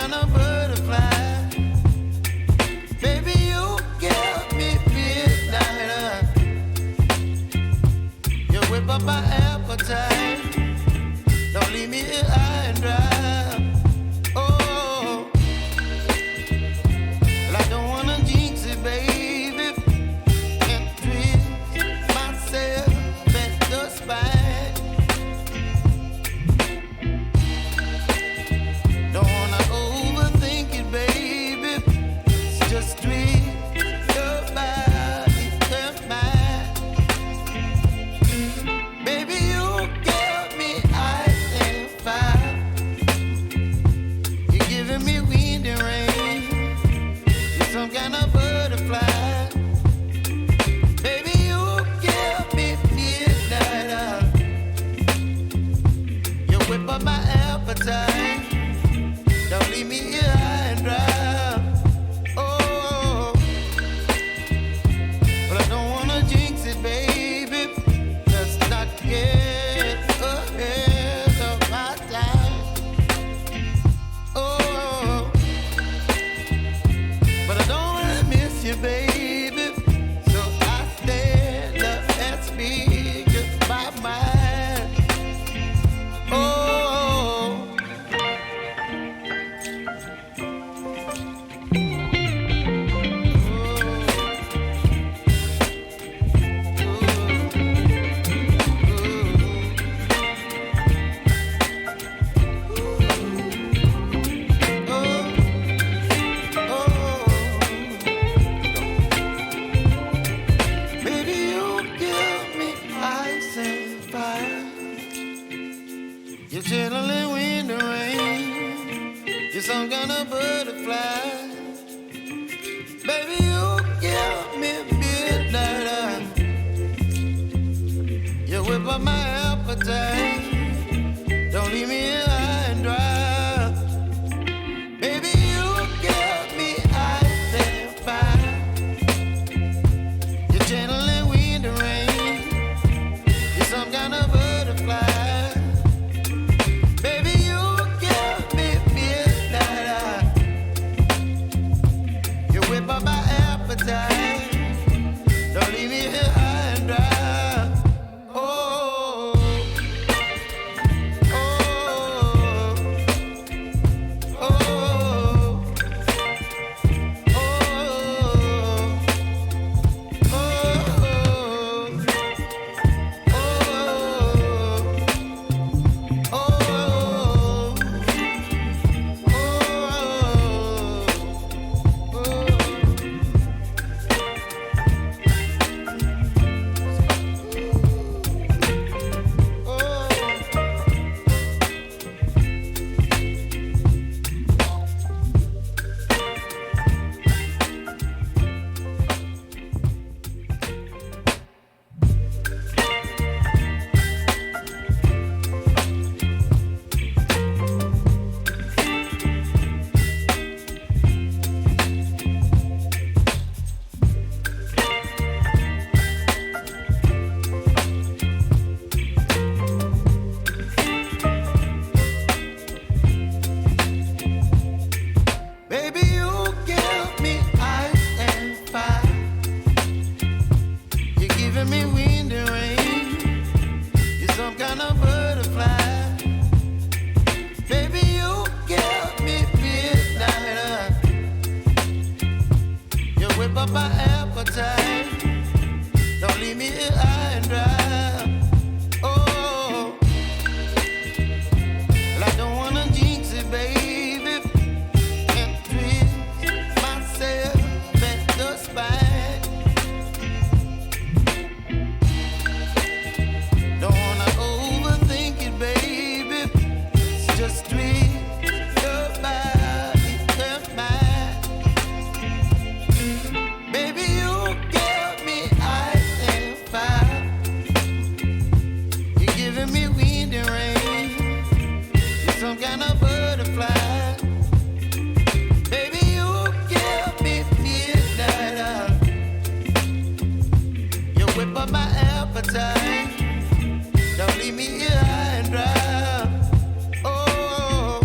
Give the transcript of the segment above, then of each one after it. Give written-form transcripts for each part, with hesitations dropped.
kind of butterfly. Baby, you give me midnight. You whip up my appetite. Don't leave me here high and dry. Oh, well, I don't wanna jinx it, baby, and twist myself at the spine. Don't wanna overthink it, baby. It's just twist your body and mine. Baby, you give me ice and fire. You're giving me wind and rain. You're some kind of butterfly. Baby, you give me midnight. You whip up my appetite. Don't leave me here high and dry. Oh, but I don't wanna jinx it, baby. Let's not get ahead of my time. Oh, but I don't wanna miss you, baby. So I stand up and speak my mind. Oh. Baby, you give me ice and fire. You're chilling wind and rain. You're some kind of butterfly. Baby, you give me midnight. You whip up my appetite. Don't leave me here high and dry. Baby, you give me ice and fire. You're channeling wind and rain. You're some kind of butterfly. Baby, you give me midnight. You whip up my appetite. Don't leave me here high and dry. Oh, oh, oh, oh, baby, you give me ice and fire. You're giving me wind and rain. You're some kind of butterfly. Baby, you give me midnight. You whip up my appetite. Don't leave me here high and dry. Oh, well, I don't wanna jinx it, baby, and twist myself at the spine. Don't wanna overthink it, baby. It's just twist your body and mine. Baby, you give me ice and fire. You're giving me wind and rain. You're some kind of butterfly. Baby, you give me midnight. You whip up my appetite. Don't leave me here high and dry. Oh,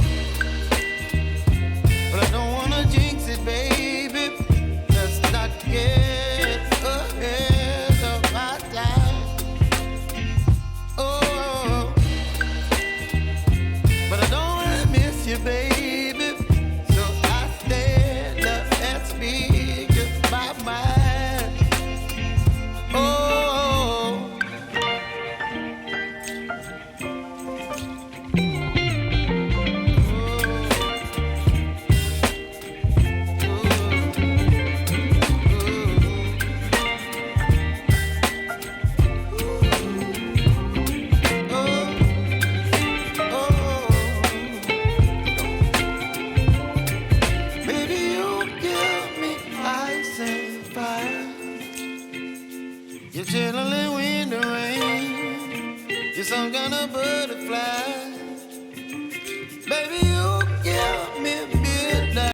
some kind of butterfly.